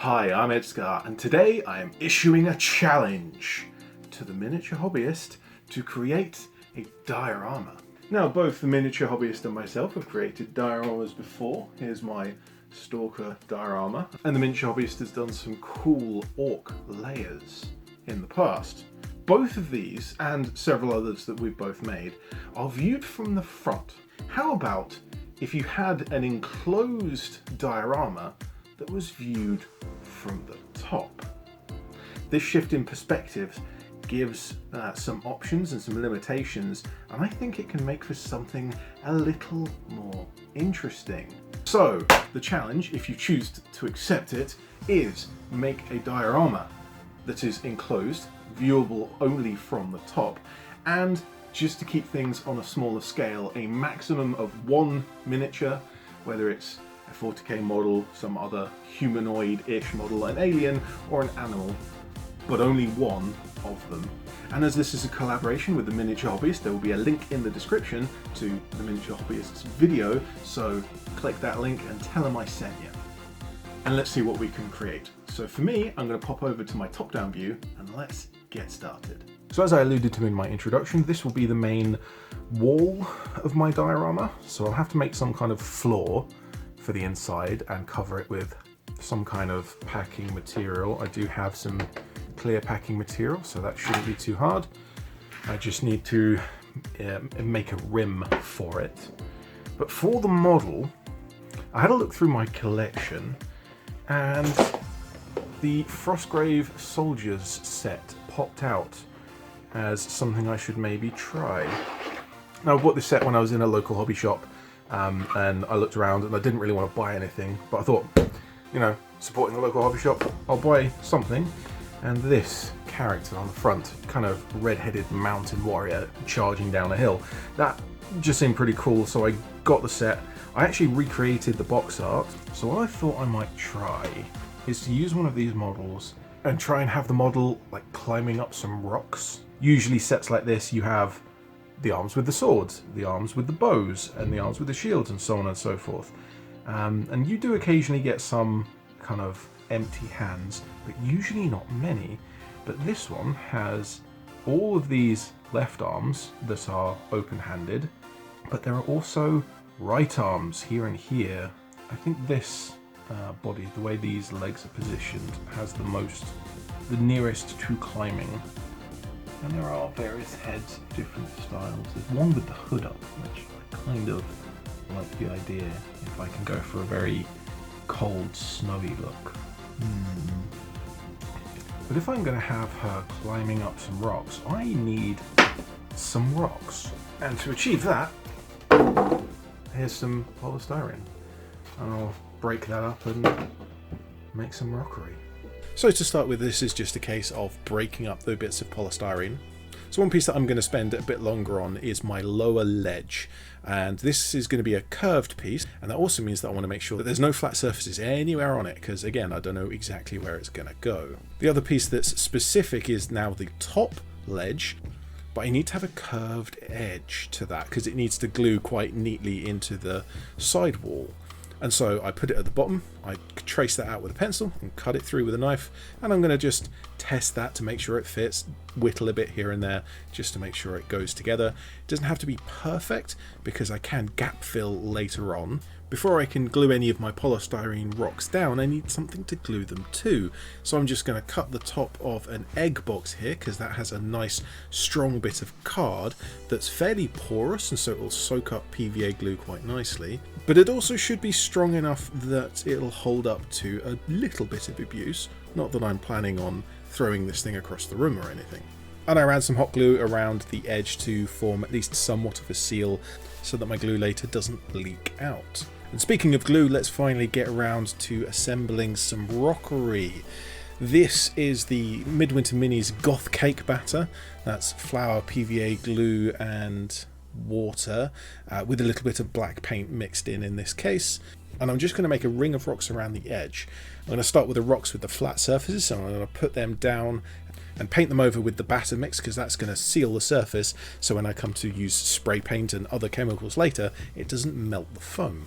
Hi, I'm ED-SKaR, and today I am issuing a challenge to the Miniature Hobbyist to create a diorama. Now, both the Miniature Hobbyist and myself have created dioramas before. Here's my Stalker diorama, and the Miniature Hobbyist has done some cool orc layers in the past. Both of these, and several others that we've both made, are viewed from the front. How about if you had an enclosed diorama that was viewed from the top? This shift in perspective gives some options and some limitations, and I think it can make for something a little more interesting. So the challenge, if you choose to accept it, is make a diorama that is enclosed, viewable only from the top, and just to keep things on a smaller scale, a maximum of one miniature, whether it's a 40k model, some other humanoid-ish model, an alien, or an animal, but only one of them. And as this is a collaboration with the Miniature Hobbyist, there will be a link in the description to the Miniature Hobbyist's video, so click that link and tell them I sent you. And let's see what we can create. So for me, I'm going to pop over to my top-down view and let's get started. So as I alluded to in my introduction, this will be the main wall of my diorama. So I'll have to make some kind of floor for the inside and cover it with some kind of packing material. I do have some clear packing material, so that shouldn't be too hard. I just need to make a rim for it. But for the model, I had a look through my collection, and the Frostgrave Soldiers set popped out as something I should maybe try. Now, I bought this set when I was in a local hobby shop, and I looked around and I didn't really want to buy anything, but I thought, you know, supporting the local hobby shop, I'll buy something. And this character on the front, kind of red-headed mountain warrior charging down a hill, that just seemed pretty cool, so I got the set. I actually recreated the box art, so what I thought I might try is to use one of these models and try and have the model like climbing up some rocks. Usually sets like this, you have the arms with the swords, the arms with the bows, and the arms with the shields, and so on and so forth. And you do occasionally get some kind of empty hands, but usually not many. But this one has all of these left arms that are open-handed, but there are also right arms here and here. I think this body, the way these legs are positioned, has the nearest to climbing. And there are various heads of different styles. There's one with the hood up, which I kind of like the idea, if I can go for a very cold, snowy look. But if I'm going to have her climbing up some rocks, I need some rocks. And to achieve that, here's some polystyrene. And I'll break that up and make some rockery. So to start with, this is just a case of breaking up the bits of polystyrene. So one piece that I'm going to spend a bit longer on is my lower ledge, and this is going to be a curved piece, and that also means that I want to make sure that there's no flat surfaces anywhere on it, because again, I don't know exactly where it's going to go. The other piece that's specific is now the top ledge, but I need to have a curved edge to that because it needs to glue quite neatly into the side wall. And so I put it at the bottom, I trace that out with a pencil and cut it through with a knife, and I'm going to just test that to make sure it fits, whittle a bit here and there just to make sure it goes together. It doesn't have to be perfect because I can gap fill later on. Before I can glue any of my polystyrene rocks down, I need something to glue them to. So I'm just going to cut the top of an egg box here because that has a nice strong bit of card that's fairly porous, and so it will soak up PVA glue quite nicely. But it also should be strong enough that it'll hold up to a little bit of abuse. Not that I'm planning on throwing this thing across the room or anything. And I ran some hot glue around the edge to form at least somewhat of a seal so that my glue later doesn't leak out. And speaking of glue, let's finally get around to assembling some rockery. This is the Midwinter Minis Goth Cake Batter. That's flour, PVA glue and water with a little bit of black paint mixed in this case. And I'm just going to make a ring of rocks around the edge. I'm going to start with the rocks with the flat surfaces, so I'm going to put them down and paint them over with the batter mix because that's going to seal the surface, so when I come to use spray paint and other chemicals later, it doesn't melt the foam.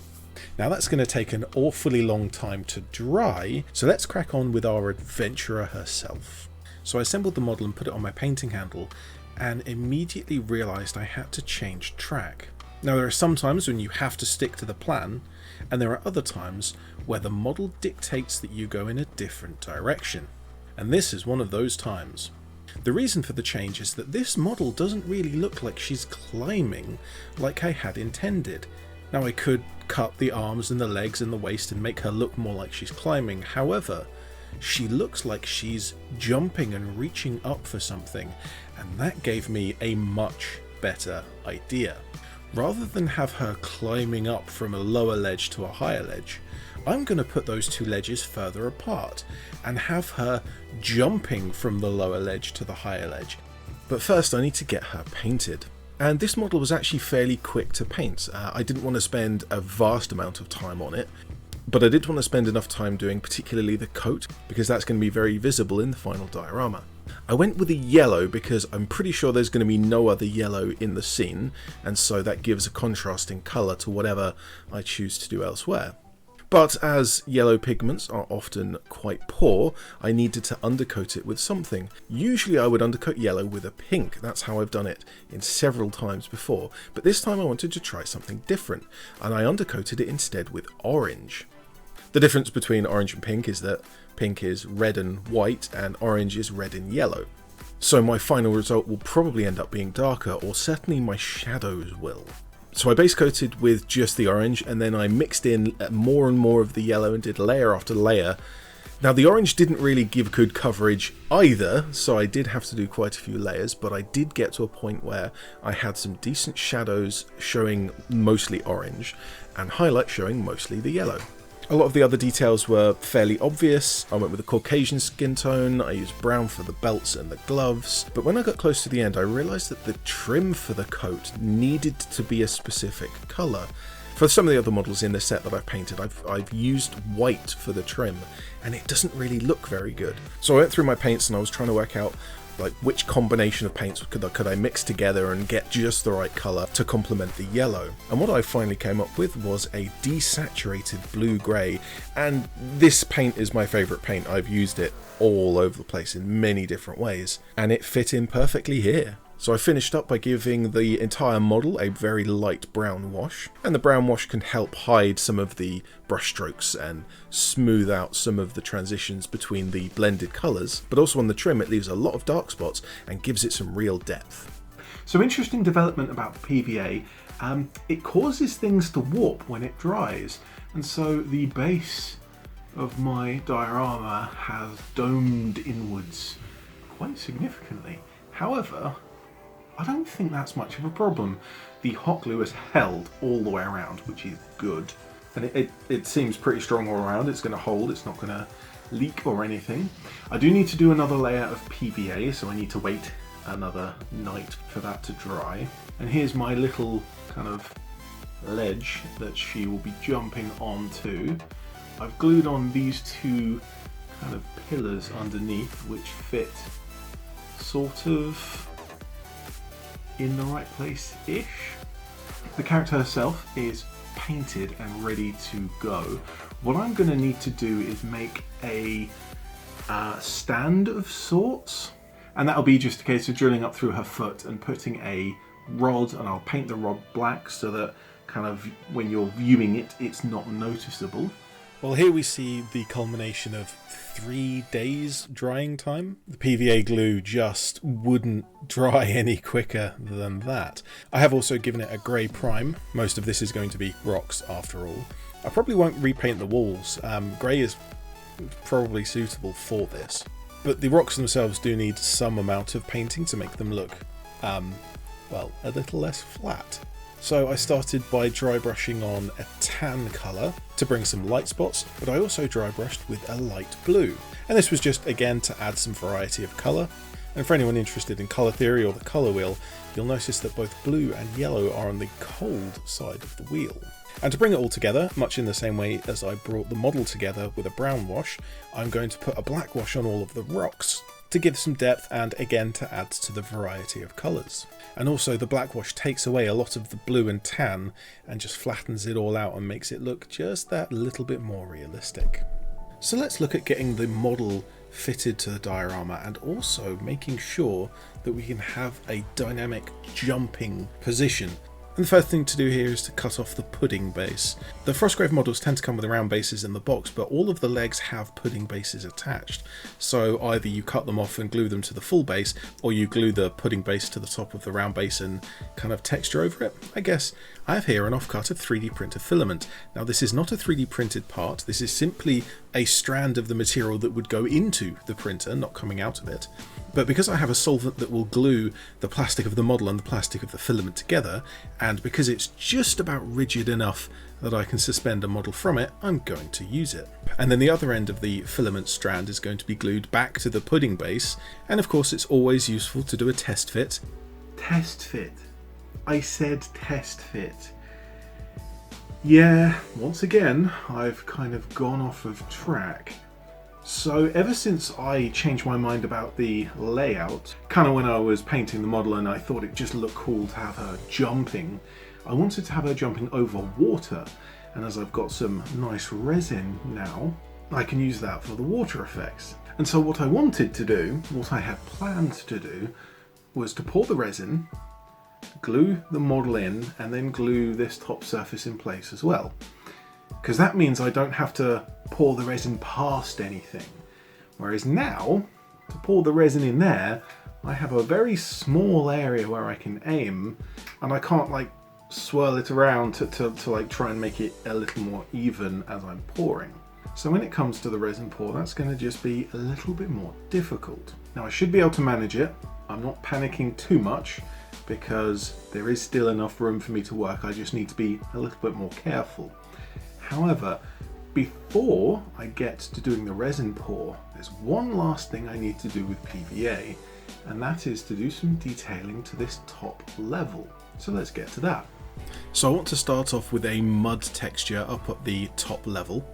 Now that's going to take an awfully long time to dry, so let's crack on with our adventurer herself. So I assembled the model and put it on my painting handle, and immediately realised I had to change track. Now there are some times when you have to stick to the plan, and there are other times where the model dictates that you go in a different direction. And this is one of those times. The reason for the change is that this model doesn't really look like she's climbing like I had intended. Now I could cut the arms and the legs and the waist and make her look more like she's climbing, however, she looks like she's jumping and reaching up for something, and that gave me a much better idea. Rather than have her climbing up from a lower ledge to a higher ledge, I'm going to put those two ledges further apart and have her jumping from the lower ledge to the higher ledge. But first I need to get her painted. And this model was actually fairly quick to paint. I didn't want to spend a vast amount of time on it, but I did want to spend enough time doing particularly the coat, because that's going to be very visible in the final diorama. I went with a yellow because I'm pretty sure there's going to be no other yellow in the scene, and so that gives a contrasting colour to whatever I choose to do elsewhere. But as yellow pigments are often quite poor, I needed to undercoat it with something. Usually I would undercoat yellow with a pink, that's how I've done it in several times before, but this time I wanted to try something different, and I undercoated it instead with orange. The difference between orange and pink is that pink is red and white, and orange is red and yellow. So my final result will probably end up being darker, or certainly my shadows will. So I base coated with just the orange, and then I mixed in more and more of the yellow and did layer after layer. Now the orange didn't really give good coverage either, so I did have to do quite a few layers, but I did get to a point where I had some decent shadows showing mostly orange, and highlights showing mostly the yellow. A lot of the other details were fairly obvious. I went with a Caucasian skin tone, I used brown for the belts and the gloves, but when I got close to the end I realised that the trim for the coat needed to be a specific colour. For some of the other models in this set that I've painted, I've used white for the trim, and it doesn't really look very good. So I went through my paints and I was trying to work out which combination of paints could I mix together and get just the right colour to complement the yellow. And what I finally came up with was a desaturated blue-grey, and this paint is my favourite paint. I've used it all over the place in many different ways, and it fit in perfectly here. So I finished up by giving the entire model a very light brown wash, and the brown wash can help hide some of the brush strokes and smooth out some of the transitions between the blended colours, but also on the trim it leaves a lot of dark spots and gives it some real depth. So interesting development about PVA, it causes things to warp when it dries, and so the base of my diorama has domed inwards quite significantly. However, I don't think that's much of a problem. The hot glue is held all the way around, which is good. And it seems pretty strong all around. It's going to hold, it's not going to leak or anything. I do need to do another layer of PVA, so I need to wait another night for that to dry. And here's my little kind of ledge that she will be jumping onto. I've glued on these two kind of pillars underneath, which fit sort of in the right place-ish. The character herself is painted and ready to go. What I'm going to need to do is make a stand of sorts, and that'll be just a case of drilling up through her foot and putting a rod, and I'll paint the rod black so that kind of when you're viewing it, it's not noticeable. Well, here we see the culmination of 3 days drying time. The PVA glue just wouldn't dry any quicker than that. I have also given it a grey prime. Most of this is going to be rocks after all. I probably won't repaint the walls. Grey is probably suitable for this. But the rocks themselves do need some amount of painting to make them look, well, a little less flat. So I started by dry brushing on a tan colour to bring some light spots, but I also dry brushed with a light blue. And this was just, again, to add some variety of colour. And for anyone interested in colour theory or the colour wheel, you'll notice that both blue and yellow are on the cold side of the wheel. And to bring it all together, much in the same way as I brought the model together with a brown wash, I'm going to put a black wash on all of the rocks to give some depth and again to add to the variety of colours. And also the black wash takes away a lot of the blue and tan and just flattens it all out and makes it look just that little bit more realistic. So let's look at getting the model fitted to the diorama and also making sure that we can have a dynamic jumping position. And the first thing to do here is to cut off the pudding base. The Frostgrave models tend to come with round bases in the box, but all of the legs have pudding bases attached. So either you cut them off and glue them to the full base, or you glue the pudding base to the top of the round base and kind of texture over it. I guess I have here an offcut of 3D printed filament. Now this is not a 3D printed part, this is simply a strand of the material that would go into the printer, not coming out of it. But because I have a solvent that will glue the plastic of the model and the plastic of the filament together, and because it's just about rigid enough that I can suspend a model from it, I'm going to use it. And then the other end of the filament strand is going to be glued back to the pudding base, and of course it's always useful to do a test fit. Test fit. I said test fit. Yeah, once again, I've kind of gone off of track. So ever since I changed my mind about the layout, kind of when I was painting the model and I thought it just looked cool to have her jumping, I wanted to have her jumping over water. And as I've got some nice resin now, I can use that for the water effects. And so what I wanted to do, what I had planned to do, was to pour the resin, glue the model in, and then glue this top surface in place as well. Because that means I don't have to pour the resin past anything. Whereas now, to pour the resin in there, I have a very small area where I can aim, and I can't like swirl it around to like try and make it a little more even as I'm pouring. So when it comes to the resin pour, that's going to just be a little bit more difficult. Now I should be able to manage it. I'm not panicking too much because there is still enough room for me to work. I just need to be a little bit more careful. However, before I get to doing the resin pour, there's one last thing I need to do with PVA, and that is to do some detailing to this top level. So let's get to that. So I want to start off with a mud texture up at the top level.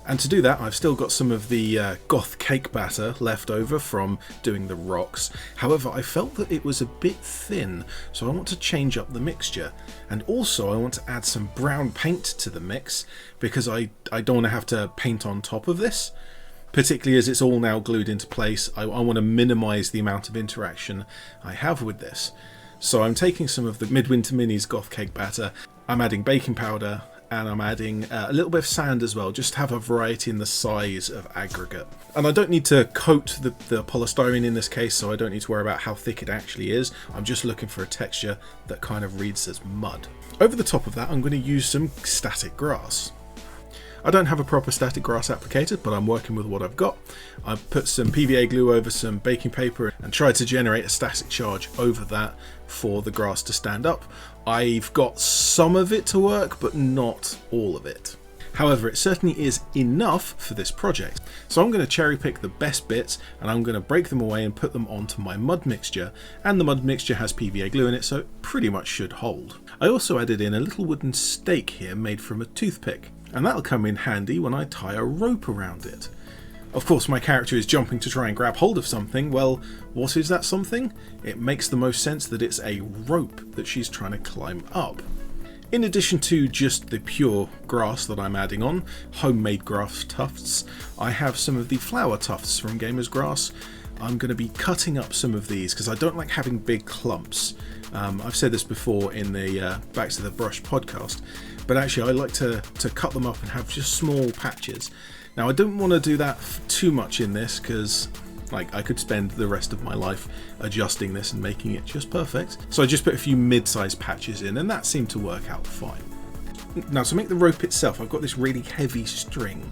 And to do that, I've still got some of the goth cake batter left over from doing the rocks. However, I felt that it was a bit thin, so I want to change up the mixture. And also I want to add some brown paint to the mix because I don't want to have to paint on top of this. Particularly as it's all now glued into place, I want to minimize the amount of interaction I have with this. So I'm taking some of the Midwinter Minis goth cake batter, I'm adding baking powder, and I'm adding a little bit of sand as well, just to have a variety in the size of aggregate. And I don't need to coat the polystyrene in this case, so I don't need to worry about how thick it actually is. I'm just looking for a texture that kind of reads as mud. Over the top of that, I'm going to use some static grass. I don't have a proper static grass applicator, but I'm working with what I've got. I've put some PVA glue over some baking paper and tried to generate a static charge over that for the grass to stand up. I've got some of it to work, but not all of it. However, it certainly is enough for this project. So I'm going to cherry pick the best bits and I'm going to break them away and put them onto my mud mixture. And the mud mixture has PVA glue in it, so it pretty much should hold. I also added in a little wooden stake here made from a toothpick. And that'll come in handy when I tie a rope around it. Of course, my character is jumping to try and grab hold of something. Well, what is that something? It makes the most sense that it's a rope that she's trying to climb up. In addition to just the pure grass that I'm adding on, homemade grass tufts, I have some of the flower tufts from Gamer's Grass. I'm going to be cutting up some of these because I don't like having big clumps. I've said this before in the Back to the Brush podcast, but actually I like to cut them up and have just small patches. Now I don't want to do that too much in this because like I could spend the rest of my life adjusting this and making it just perfect. So I just put a few mid-sized patches in and that seemed to work out fine. Now to make the rope itself, I've got this really heavy string,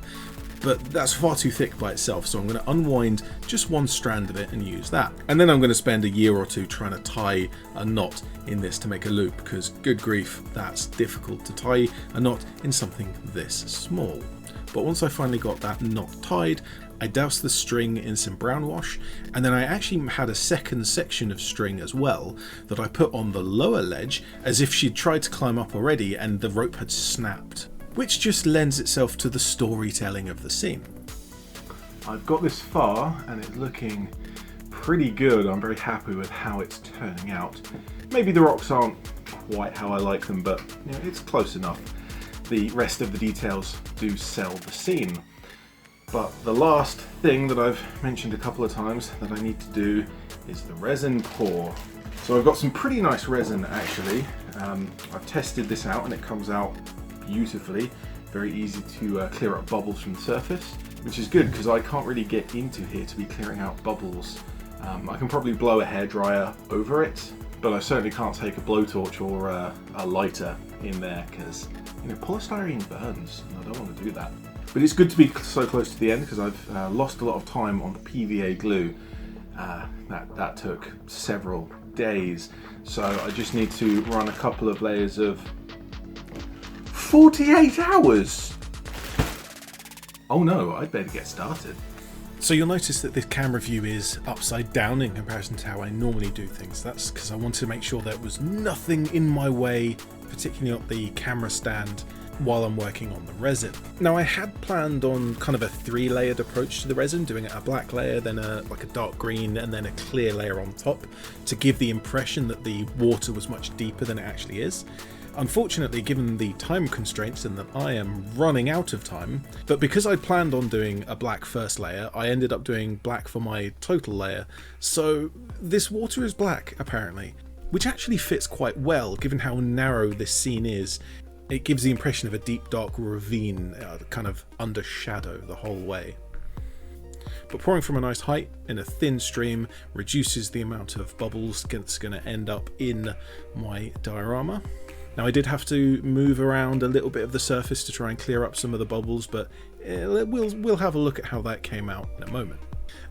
but that's far too thick by itself, so I'm going to unwind just one strand of it and use that. And then I'm going to spend a year or two trying to tie a knot in this to make a loop, because good grief, that's difficult to tie a knot in something this small. But once I finally got that knot tied, I doused the string in some brown wash, and then I actually had a second section of string as well that I put on the lower ledge as if she'd tried to climb up already and the rope had snapped, which just lends itself to the storytelling of the scene. I've got this far and it's looking pretty good. I'm very happy with how it's turning out. Maybe the rocks aren't quite how I like them, but you know, it's close enough. The rest of the details do sell the scene. But the last thing that I've mentioned a couple of times that I need to do is the resin pour. So I've got some pretty nice resin actually. I've tested this out and it comes out beautifully. Very easy to clear up bubbles from the surface, which is good because I can't really get into here to be clearing out bubbles. I can probably blow a hairdryer over it, but I certainly can't take a blowtorch or a lighter in there because, you know, polystyrene burns and I don't want to do that. But it's good to be so close to the end because I've lost a lot of time on the PVA glue. That took several days, so I just need to run a couple of layers of 48 hours! Oh no, I'd better get started. So you'll notice that this camera view is upside down in comparison to how I normally do things. That's because I wanted to make sure there was nothing in my way, particularly at the camera stand, while I'm working on the resin. Now I had planned on kind of a 3-layered approach to the resin, doing a black layer, then like a dark green, and then a clear layer on top to give the impression that the water was much deeper than it actually is. Unfortunately, given the time constraints and that I am running out of time, but because I planned on doing a black first layer, I ended up doing black for my total layer. So this water is black apparently, which actually fits quite well given how narrow this scene is. It gives the impression of a deep dark ravine, kind of under shadow the whole way. But pouring from a nice height in a thin stream reduces the amount of bubbles that's going to end up in my diorama. Now I did have to move around a little bit of the surface to try and clear up some of the bubbles, but we'll have a look at how that came out in a moment.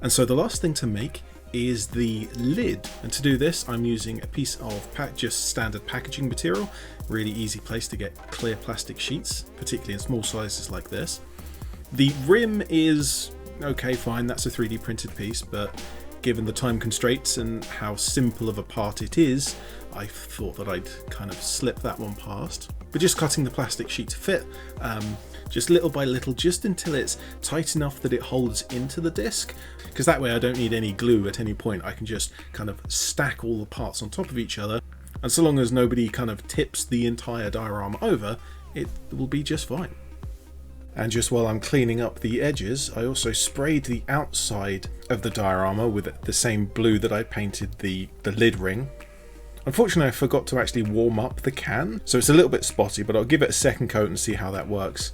And so the last thing to make is the lid, and to do this I'm using a piece of just standard packaging material. Really easy place to get clear plastic sheets, particularly in small sizes like this. The rim is okay, fine, that's a 3D printed piece, but given the time constraints and how simple of a part it is, I thought that I'd kind of slip that one past. But just cutting the plastic sheet to fit, just little by little, just until it's tight enough that it holds into the disc, because that way I don't need any glue at any point. I can just kind of stack all the parts on top of each other, and so long as nobody kind of tips the entire diorama over, it will be just fine. And just while I'm cleaning up the edges, I also sprayed the outside of the diorama with the same blue that I painted the lid ring. Unfortunately, I forgot to actually warm up the can, so it's a little bit spotty, but I'll give it a second coat and see how that works.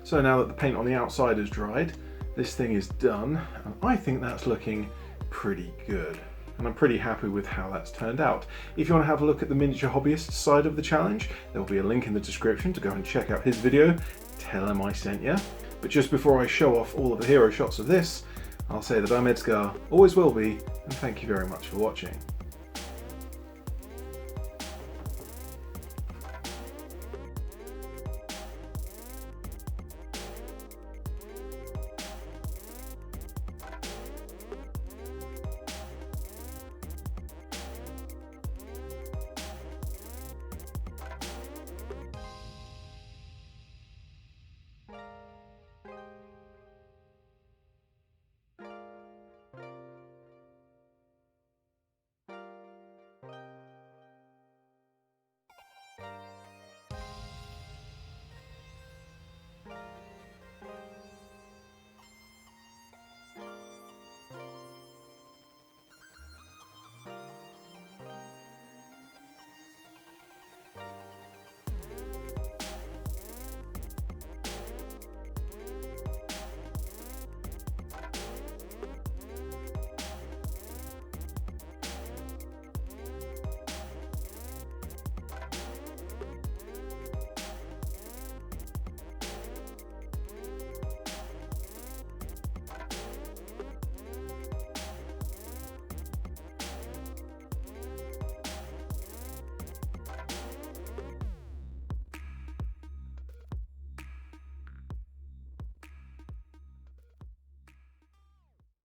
So now that the paint on the outside has dried, this thing is done, and I think that's looking pretty good. And I'm pretty happy with how that's turned out. If you want to have a look at the Miniature Hobbyist side of the challenge, there will be a link in the description to go and check out his video. Tell him I sent you. But just before I show off all of the hero shots of this, I'll say that I'm ED-SKaR, always will be, and thank you very much for watching.